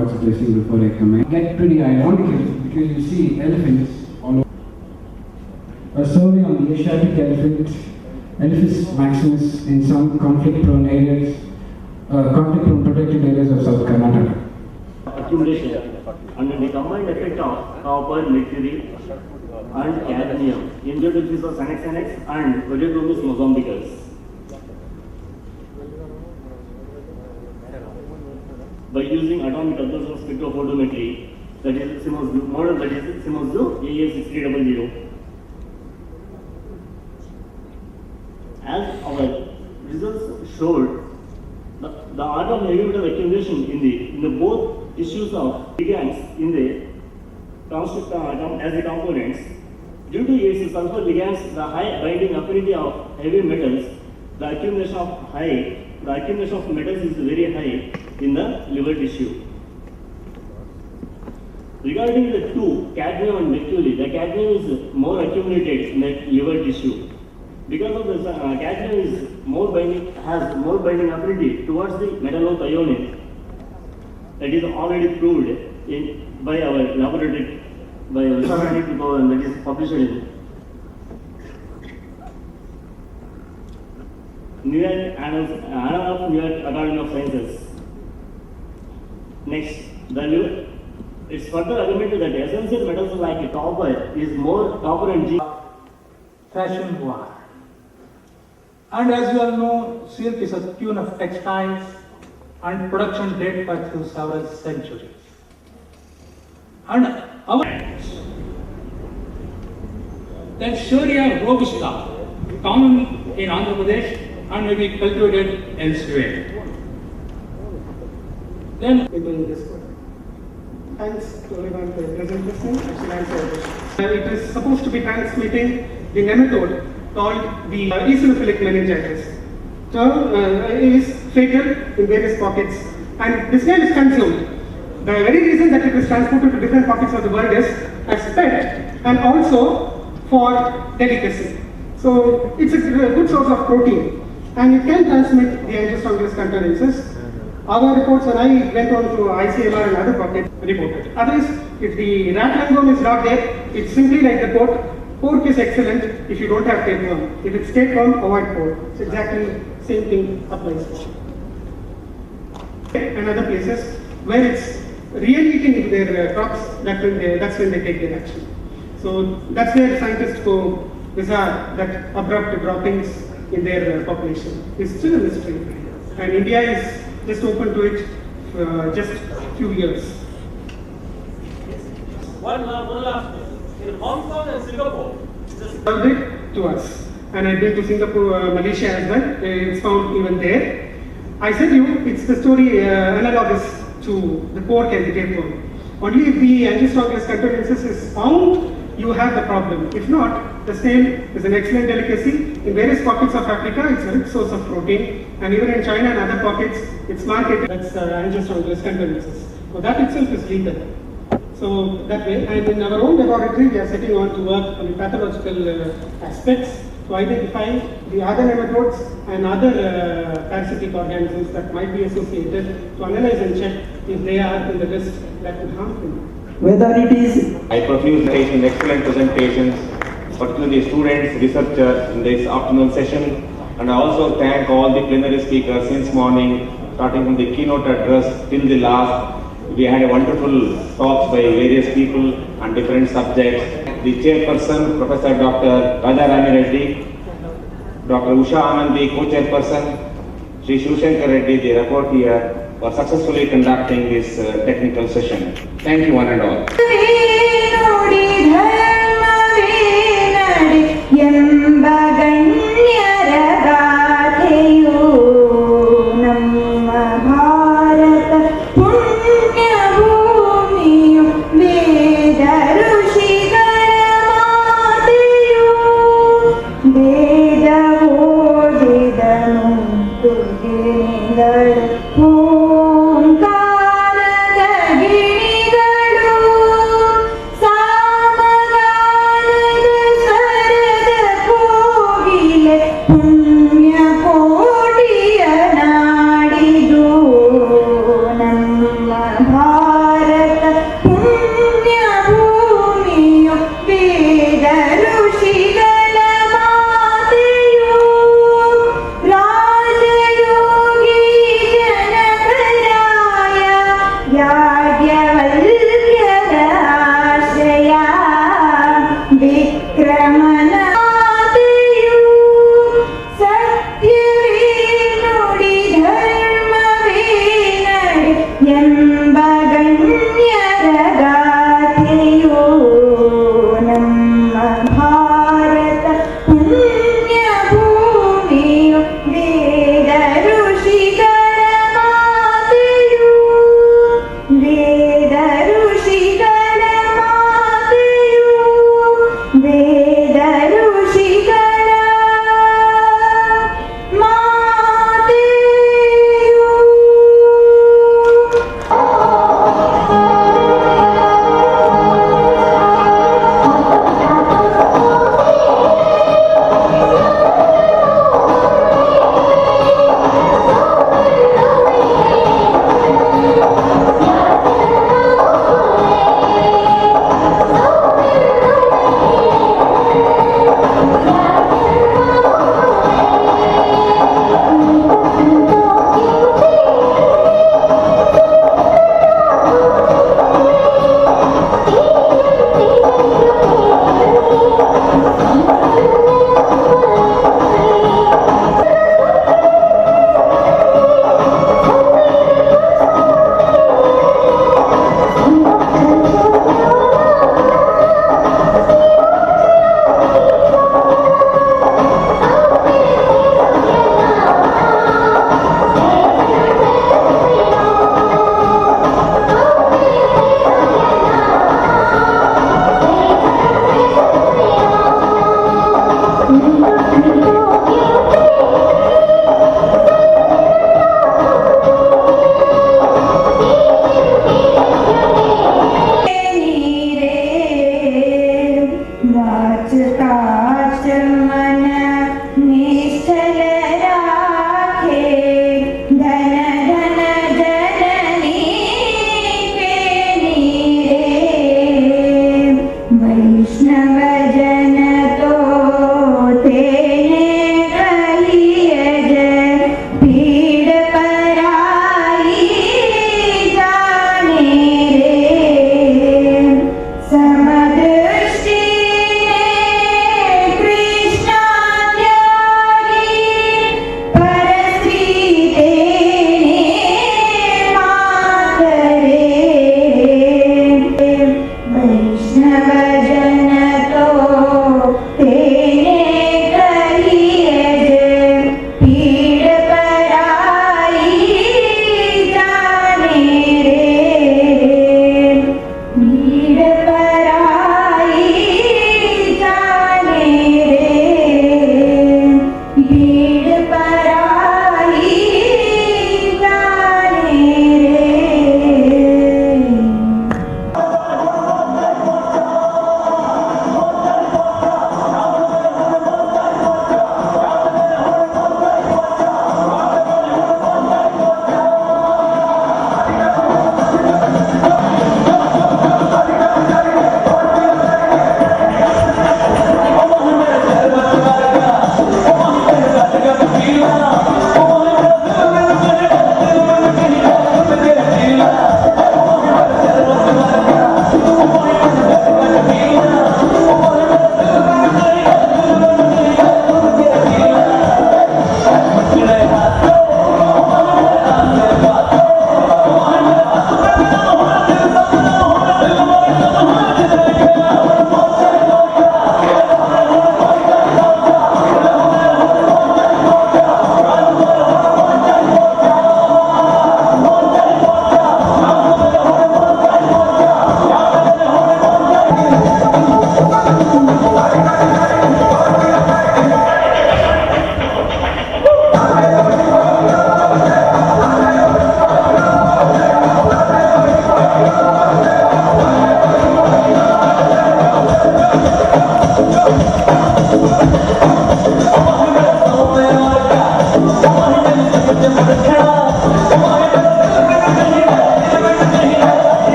God's blessing before I come in. Get pretty ironical because you see elephants all over. A survey on the Asiatic elephant, Elephas maximus in some conflict-prone areas, conflict-prone protected areas of South Karnataka. Accumulation under the combined effect of copper, mercury, and cadmium in the species of Senex and Odeochromis mozambicus. By using atomic absorption spectrophotometry, that is model that is Simozu AA6300. As our results showed, the art of heavy metal accumulation in the both tissues of ligands in the construct as the components. Due to its sulfur ligands, the high binding affinity of heavy metals, the accumulation of metals is very high in the liver tissue. Regarding the two, cadmium and mercury, the cadmium is more accumulated in the liver tissue. Because of this, cadmium is has more binding affinity towards the metallothionein. That is already proved by our laboratory, by our scientific people, and that is published in New York Annals of New York Academy of Sciences. Next, it's further argumented that essential metals like copper is more copper and zinc. Fashion war. And as you all know, silk is a tune of textiles and production date back to several centuries. And our then Shoria robusta, common in Andhra Pradesh and may be cultivated elsewhere. Then we're doing this work. Thanks to everyone for present listening. It is supposed to be transmitting the nematode called the eosinophilic meningitis. So it is fatal in various pockets, and this guy is consumed. The very reason that it is transported to different pockets of the world is as pet and also for delicacy. So it's a good source of protein, and it can transmit the Angiospermous contagions. Our reports, when I went on to ICMR and other pockets, reported. Otherwise, if the rat lungworm is not there, it's simply like the pork. Pork is excellent if you don't have tapeworm. If it's tapeworm, avoid pork. It's exactly same thing applies. And other places where it's really eating into their crops, that's when they take their action. So that's where scientists go bizarre, that abrupt droppings in their population is still a mystery. And India is just open to it just a few years. One last thing. In Hong Kong and Singapore, served it to us. And I've been to Singapore, Malaysia as well. It's found even there. I said it's the story analogous to the pork and the tapeworm. Only if the Angiospermous contagions is found, you have the problem. If not, the snail is an excellent delicacy. In various pockets of Africa, it's a rich source of protein. And even in China and other pockets, it's marketed as Angiospermous contagions. So that itself is lethal. So that way, and in our own laboratory, we are setting on to work on the pathological aspects to identify the other nematodes and other parasitic organisms that might be associated, to analyze and check if they are in the list that could harm them. Whether it is I profuse presentation, excellent presentations, particularly students, researchers in this afternoon session, and I also thank all the plenary speakers since morning, starting from the keynote address till the last. We had a wonderful talks by various people on different subjects. The chairperson, Professor Dr. Raja Rani Reddy, Dr. Usha Anandi, co-chairperson, Sri Shivshankar Reddy, the rapporteur, for successfully conducting this technical session. Thank you one and all. ಎಂಬಗಣ್ಯರಗಾಥೆಯೋ ನಮ್ಮ ಭಾರತ ಪುಣ್ಯ ಭೂಮಿಯು ವೇದ ಋಷಿಗಳ ಮಾತೆಯು ವೇದ ಋಷಿಗಳ ಮಾತೆಯು ವೇದ ಋಷಿಗಳ ಮಾತೆಯು.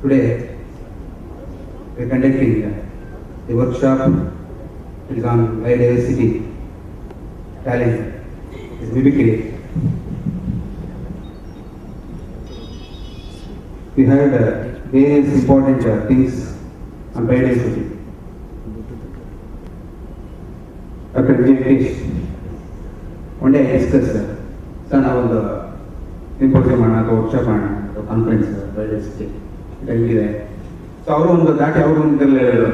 Today, we are conducting a workshop which is on biodiversity, talent, is mimicry. We heard various important things on biodiversity. Dr. Jyothi, one day I discussed so ನಾವೊಂದು symposium ಮಾಡೋಣ ಅಥವಾ workshop ಮಾಡೋಣ ಅಥವಾ ಕಾನ್ಫರೆನ್ಸ್ ಬಯೋಡೈವರ್ಸಿಟಿ ಹೆಂಗಿದೆ. So ಅವರು ಒಂದು ದಾಟಿ ಅವರು ಒಂದು ಹೇಳಿದ್ರು,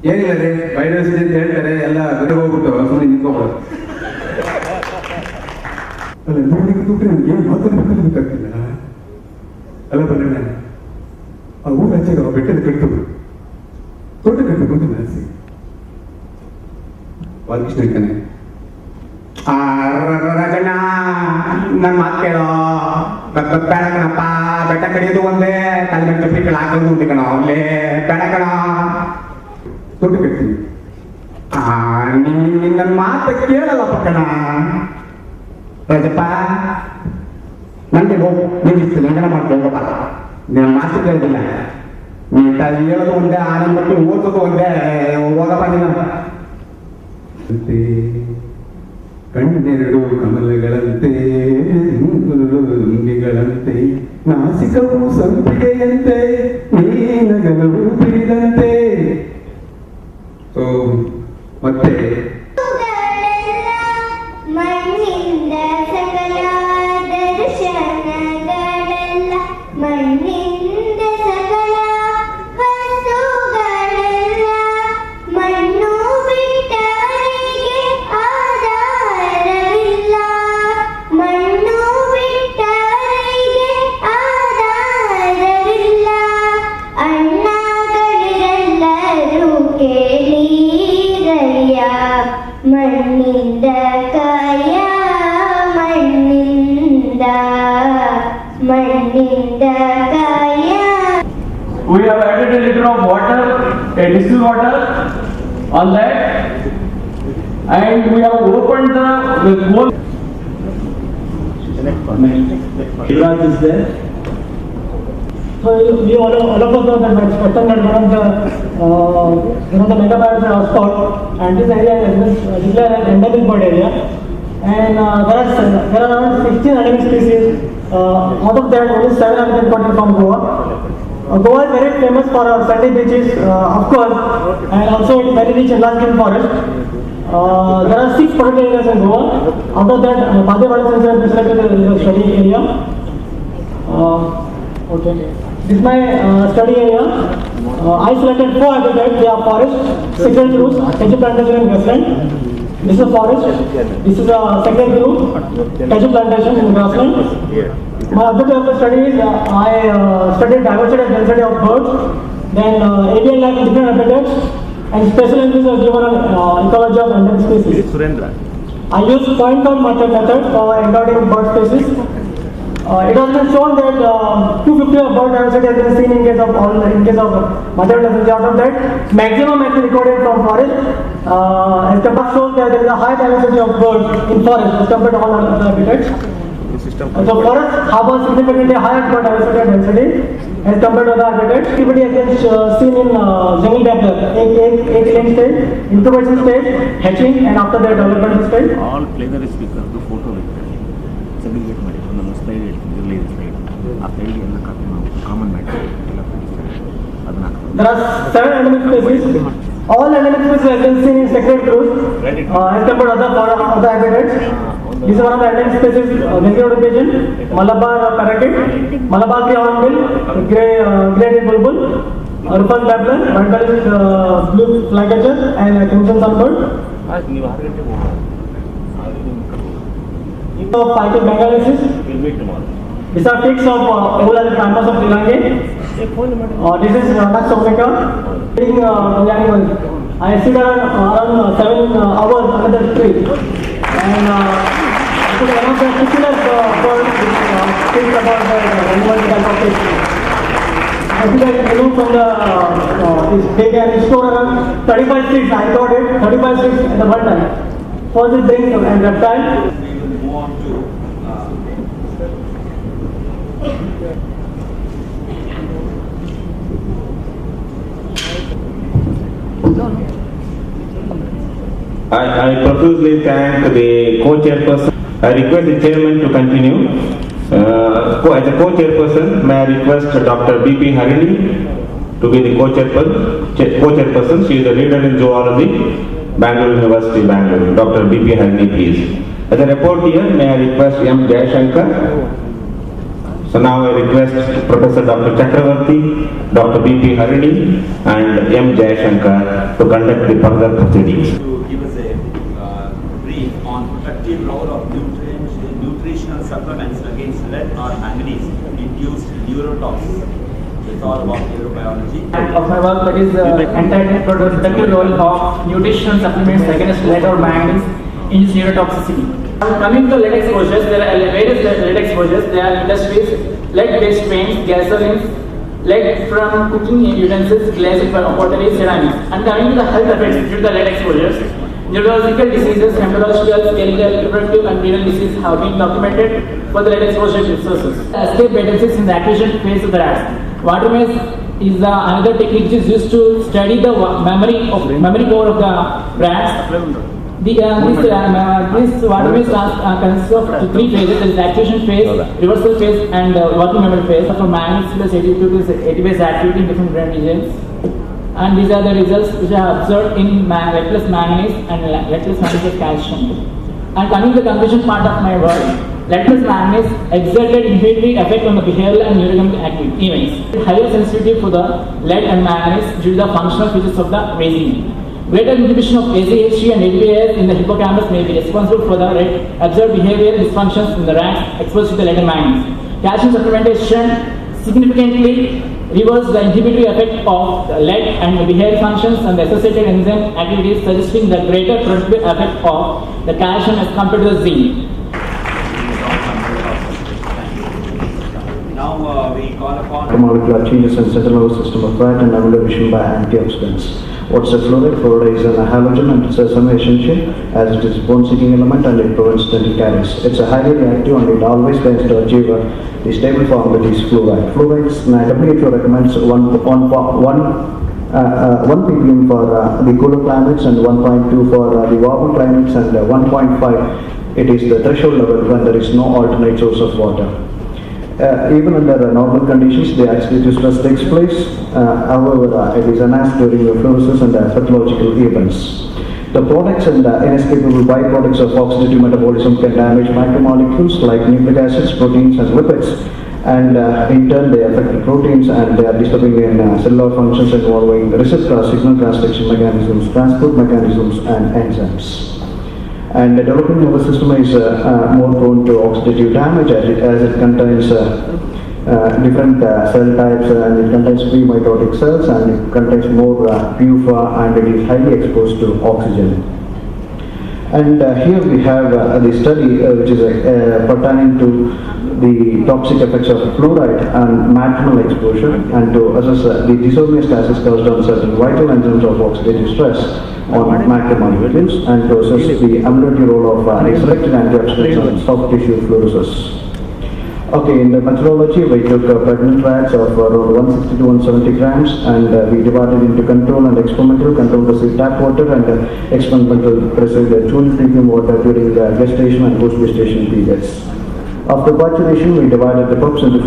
ಏನಿಲ್ಲ ರೀ ಬಯೋಡೈವರ್ಸಿಟಿ ಅಂತ ಹೇಳ್ತಾರೆ, ಎಲ್ಲ ಗಡಿ ಹೋಗ್ಬಿಟ್ಟು ಸುಮ್ಮನೆ ನಿಂತ್ಕೊಬೋದು. ಅಲ್ಲ ನೋಡಿ ಕೂತ್ರೆ ನನಗೆ ಏನು ಮಾತಾಡಬೇಕಂತ ಗೊತ್ತಾಗ್ತಿಲ್ಲ. ಅಲ್ಲ ಬರೋಣ ಆ ಊರ ಆಚೆಗೆ ಬೆಟ್ಟದ ಕಟ್ತರು ತೋಟ ಕಟ್ಟಬೇಕು ಅಂತ ಮನಸ್ಸಿ ಬಾಲಕೃಷ್ಣ ಇರ್ತಾನೆ. ರಾಜಣ್ಣ ನನ್ನ ಮಾತು ಕೇಳೋ, ಬೇಡ ಕಣಪ್ಪ, ಬೆಟ್ಟ ಕಡಿಯೋದು ಒಂದೇ, ತಲೆ ಮೇಲೆ ಚಪ್ಪಲಿ ಹಾಕೋದು ಉಂಟು ಕಣ, ಅವಲ್ಲೇ ಬೇಡ ಕಣ, ತೋಟ ಕಟ್ತೀನಿ. ನನ್ನ ಮಾತು ಕೇಳಲ್ಲಪ್ಪ ಕಣ ರಾಜಪ್ಪ, ನನಗೆ ಹೋಗು, ನಿಂಗಿತ್ತು ಲಂಘನ ಮಾಡ್ಕೊಳ್ಳಪ್ಪ, ನನ್ನ ಮಾತು ಕೇಳೋದಿಲ್ಲ, ನೀ ಹೇಳೋದು ಒಂದೇ, ಆನಂದ ಮಕ್ಕಳು ಓದೋದು ಒಂದೇ, ಹೋಗಪ್ಪ ನೀನು. ಕಣ್ಣೆರಡು ಕಮಲಗಳಂತೆ ಮುಂಗುರುಂಗಿಗಳಂತೆ ನಾಸಿಕವು ಸಂಪಿಗೆಯಂತೆ ನೀನಗಲವು ಬಿಡಿದಂತೆ. ಸೊ ಮತ್ತೆ ಮಣ್ಣಿಂದ ಸಕಲ ದರ್ಶನಗಳೆಲ್ಲ, ಮಣ್ಣಿಂದ ಸಕಲ ವಸ್ತುಗಳೆಲ್ಲ, ಮಣ್ಣು ಬಿಟ್ಟವರಿಗೆ ಆಧಾರವಿಲ್ಲ, ಮಣ್ಣು ಬಿಟ್ಟವರಿಗೆ ಆಧಾರವಿಲ್ಲ. ಅಣ್ಣಗಳಿರೆಲ್ಲರೂ ಕೇಳಿರಯ್ಯ, ಮಣ್ಣಿಂದ ಕಾಯ, ಮಣ್ಣಿಂದ ಕಾಯ. We have added a liter of water, a distilled water on that, and we have opened the coal. Raj is there. So we all of us know that Spectrum had one of the mega biodiversity hotspot, and this area is declared as endemic bird area, and there are around 16 endemic species. Out of that, only 7 have been imported from Goa. Goa is very famous for our sandy beaches, of course, and also it's very rich in large-scale forest. There are 6 protected areas in Goa. Out of that, Biodiversity Conservation is selected as a study area. Okay. This is my study area. I selected 4 habitats. They are forest, secondary roots, cashew plantation and grassland. This is a forest. This is a secondary root, cashew plantation and grassland. My objective of the study is I studied diversity and density of birds, then avian life in different habitats, and special emphasis was given on ecology of endemic species. I used point count method for encoding bird species. It has been shown that 250 of bird diversity has been seen in case of material. Out of that, maximum has been recorded from forest. As compared shows that there is a high diversity of birds in forest as compared to all other habitats. So forest harbors significantly higher bird diversity and density as compared to other habitats. Activity has been seen in jungle development, egg laying stage, incubation stage, hatching, and after that development stage. All plenary speakers do photo with segregate ಮಾಡಿ ಒಂದು slide ಇರಲಿ slide ಆ slide ಎಲ್ಲ copy ಮಾಡಿ common ಮಾಡಿ ಎಲ್ಲ ಅದನ್ನ There are 7 endemic species. All endemic species have been seen in secondary roots as compared to other habitats. This is one of the endemic species: Bengaluru pigeon, Malabar parakeet, Malabar grey hornbill, grey-headed bulbul, Rufous babbler, white-bellied blue flycatcher, and crimson sunbird. ನೀವು 6 ಗಂಟೆಗೆ ಹೋಗೋಣ. Fighting Bengalensis. We'll meet tomorrow. These are pigs of Ebola and Primus of Sri Lanka. This is Nux Omega. I sit around 7 hours under the tree, and one of the particular birds thinks about the animal type of fish. I think I remove from the this big and store around 35 sticks. I got it 35 sticks at the one time. First it brings and reptile. I profusely thank the co-chairperson. I request the chairman to continue. As a co-chairperson, may I request Dr. B.P. Harini to be the co-chairperson. She is the leader in zoology, Bangalore University, Bangalore. Dr. B.P. Harini, please. As a reporter, may I request M. Jayashankar. So now I request Professor Dr. Chakravarti, Dr. B.P. Harini and M. Jayashankar to conduct the further proceedings. To give us a brief on protective role of nutritional supplements against lead or manganese-induced neurotoxins. It's all about neurobiology. Of my work, that is entitled Protective Role of Nutritional Supplements Against Lead or Manganese-Induced Neurotoxicity. Coming to lead exposures, there are various lead exposures. There are industries, lead-based paints, gasolines, lead from cooking utensils, glass, pottery, ceramics. And coming to the health effects due to the lead exposures, neurological diseases, hemorrhagical, skeletal, reproductive, and renal disease have been documented for the lead exposure resources. Escape patencies in the activation phase of the rats. Water maze is another technique which is used to study the memory core of the rats. This water maze consists of three phases: there is activation phase, reversal phase, and working memory phase. For manganese plus ATP activity in different brain regions. And these are the results which are observed in lead plus manganese and lead plus manganese plus calcium. And coming to the conclusion part of my work, lead plus manganese exerted inhibitory effect on the behavioral and neurochemical events. Higher sensitivity for the lead and manganese due to the functional features of the resin. Greater inhibition of ACH3 and ATPase in the hippocampus may be responsible for the observed behavioral dysfunctions in the rats exposed to the lead and manganese. Calcium supplementation significantly reverse the inhibitory effect of the lead and the behavioral functions and the associated enzyme activities, suggesting the greater protective effect of the calcium as compared to the zinc. Now we call upon molecular changes in central nervous system of rat and evaluation by antioxidants. What's a fluoride? Fluoride is a halogen and it's a semi-essential as it is bone-seeking element and it prevents dental caries. It's a highly reactive and it always tends to achieve the stable form that is fluoride. Fluorides, WHO recommends 1 ppm for the cooler climates and 1.2 for the warmer climates and 1.5 it is the threshold level when there is no alternate source of water. Even under normal conditions, the oxidative stress takes place. However, it is enhanced during the fluorosis and pathological events. The products and inescapable byproducts of oxidative metabolism can damage macromolecules like nucleic acids, proteins, and lipids. And in turn, they affect the proteins and they are disturbing in cellular functions involving receptor signal transduction mechanisms, transport mechanisms, and enzymes. And the developing nervous system is more prone to oxidative damage as it contains different cell types and it contains pre-mitotic cells and it contains more PUFA and it is highly exposed to oxygen. And here we have the study which is pertaining to the toxic effects of fluoride and maternal exposure and to assess the dyshomeostasis caused on certain vital enzymes of oxidative stress on macromolecules and to assess the ambulatory role of selected antioxidants on soft tissue fluorosis. Okay, in the methodology, we took pregnant rats of around 160 to 170 grams and we divided into control and experimental. Control received tap water and experimental received chilled premium water during the gestation and post-gestation periods. After parturition, we divided the pups into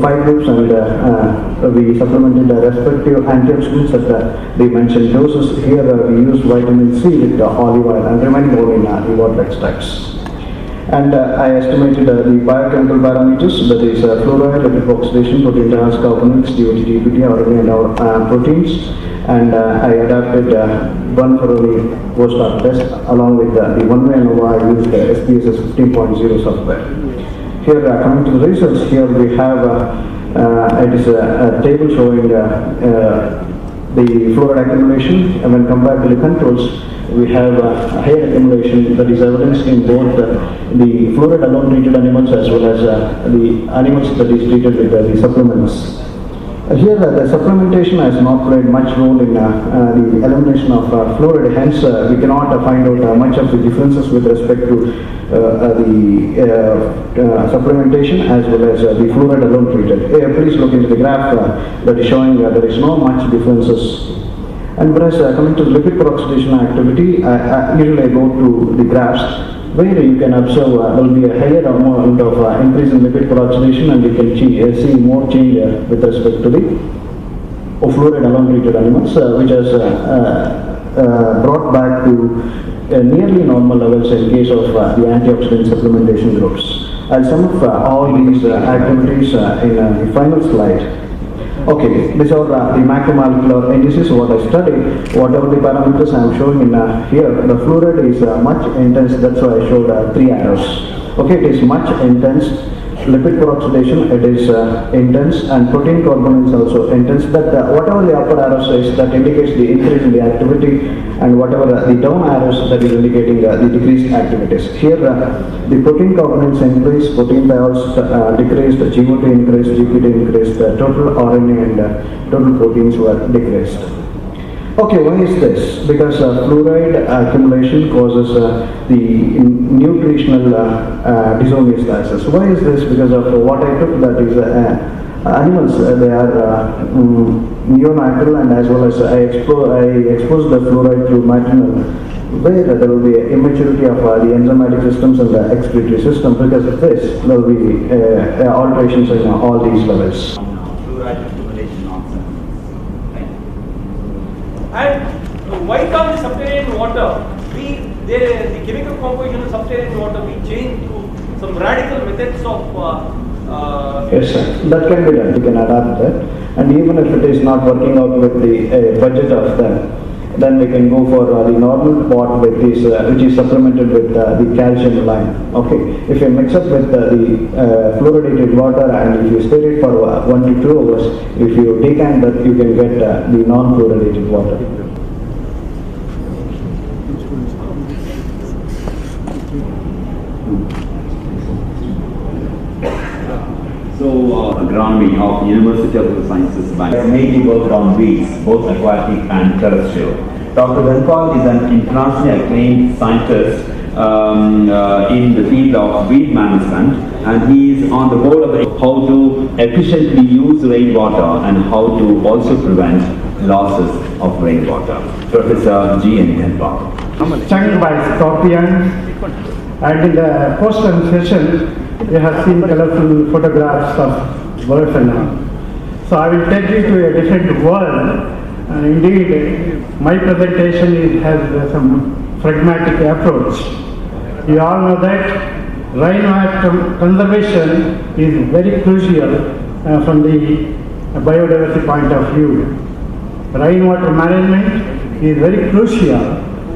5 groups and we supplemented the respective antioxidants at the mentioned doses. Here we used vitamin C with olive oil and remaining all in the water extracts. And I estimated the biochemical parameters, that is fluoride, lipid oxidation, protein trans components, DOT, DPT, RNA and our proteins. And I adapted one for the post-hoc test along with the one-way ANOVA. I used the SPSS 15.0 software. Here coming to the results, here we have it is a table showing the fluoride accumulation, and when compared to the controls, we have higher accumulation that is evidenced in both the fluoride alone treated animals as well as the animals that is treated with the supplements. Here the supplementation has not played much role in the elimination of fluoride, hence we cannot find out much of the differences with respect to the supplementation as well as the fluoride alone treated. Please look into the graph that is showing there is no much differences. And whereas coming to the lipid peroxidation activity, usually I go to the graphs where you can observe there will be a higher amount of increase in lipid peroxidation and you can see more change with respect to the fluoride alone treated animals, which has brought back to nearly normal levels in case of the antioxidant supplementation groups. I'll sum up all these activities in the final slide. Okay, these are the macromolecular indices what I studied. Whatever the parameters I am showing in here, the fluoride is much intense, that's why I showed 3 arrows. Okay, it is much intense. Lipid peroxidation, it is intense, and protein carbon is also intense. But whatever the upper arrow says, that indicates the increase in the activity, and whatever the down arrows, that is indicating the decreased activities. Here, the protein components increased, protein diols decreased, GOT increased, GPT increased, total RNA and total proteins were decreased. Okay, why is this? Because fluoride accumulation causes the nutritional dyshomeostasis. Why is this? Because of what I took, that is animals, they are neonatal, and as well as I expose the fluoride to maternal, where there will be immaturity of the enzymatic systems and the excretory system. Because of this, there will be alterations in all these levels. Fluoride accumulation nonsense. And why can't the subterranean water the chemical composition of subterranean water be changed to some radical methods of yes, sir. That can be done. We can adapt that. And even if it is not working out with the budget of them, then we can go for the normal pot with this, which is supplemented with the calcium lime. Okay. If you mix up with the fluoridated water, and if you stir it for 1 to 2 hours, if you decant that, you can get the non-fluoridated water. So, agronomy of University of the Sciences, Bangalore. Mainly worked on weeds, both aquatic and terrestrial. Dr. Benpal is an internationally acclaimed scientist in the field of weed management, and he is on the board of how to efficiently use rainwater and how to also prevent losses of rainwater. Professor Jana Benpal. Stung by scorpions, and in the post-term session, we have seen colorful photographs of birds and all. So I will take you to a different world. Indeed, my presentation has some pragmatic approach. You all know that rainwater conservation is very crucial from the biodiversity point of view. Rainwater management is very crucial,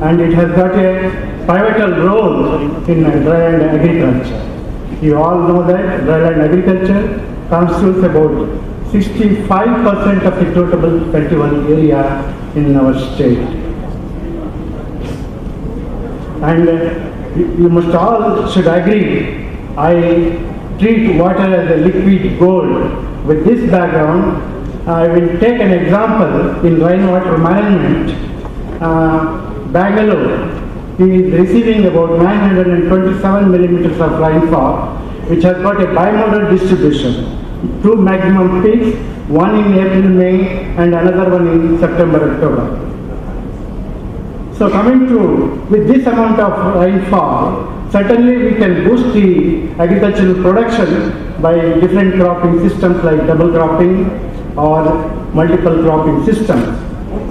and it has got a pivotal role in dryland agriculture. You all know that dryland agriculture constitutes about 65% of the total cultivable area in our state. And you must all should agree, I treat water as a liquid gold. With this background, I will take an example in rainwater management. Bangalore is receiving about 927 millimeters of rainfall, which has got a bimodal distribution. 2 maximum peaks, one in April, May, and another one in September, October. So coming to, with this amount of rainfall, certainly we can boost the agricultural production by different cropping systems like double cropping or multiple cropping systems.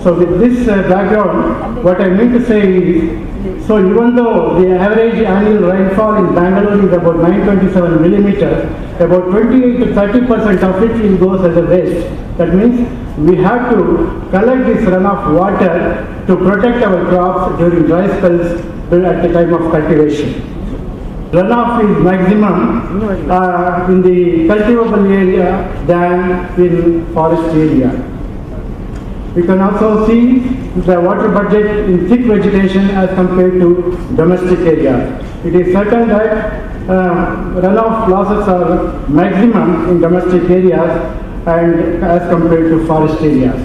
So with this background, what I mean to say is, so even though the average annual rainfall in Bangalore is about 927 millimeters, about 28 to 30% of it will go as a waste. That means we have to collect this runoff water to protect our crops during dry spells at the time of cultivation. Runoff is maximum in the cultivable area than in forest area. We can also see the water budget in thick vegetation as compared to domestic area. It is certain that runoff losses are maximum in domestic areas and as compared to forest areas.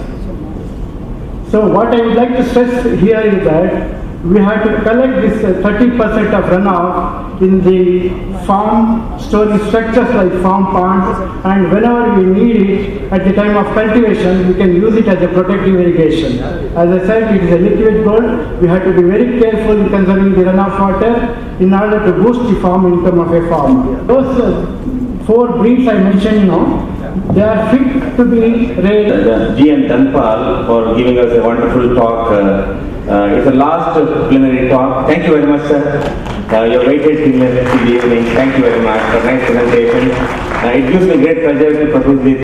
So what I would like to stress here is that we have to collect this 30% of runoff in the farm storage structures like farm ponds, and whenever we need it at the time of cultivation, we can use it as a protective irrigation. As I said, it is a liquid gold. We have to be very careful in conserving the runoff water in order to boost the farm income of a farmer. Those 4 breeds I mentioned, they are fit to be raised. G. N. Danpal for giving us a wonderful talk It's the last plenary talk. Thank you very much, sir. You waited till the evening. Thank you very much for nice presentation. It gives me great pleasure to participate.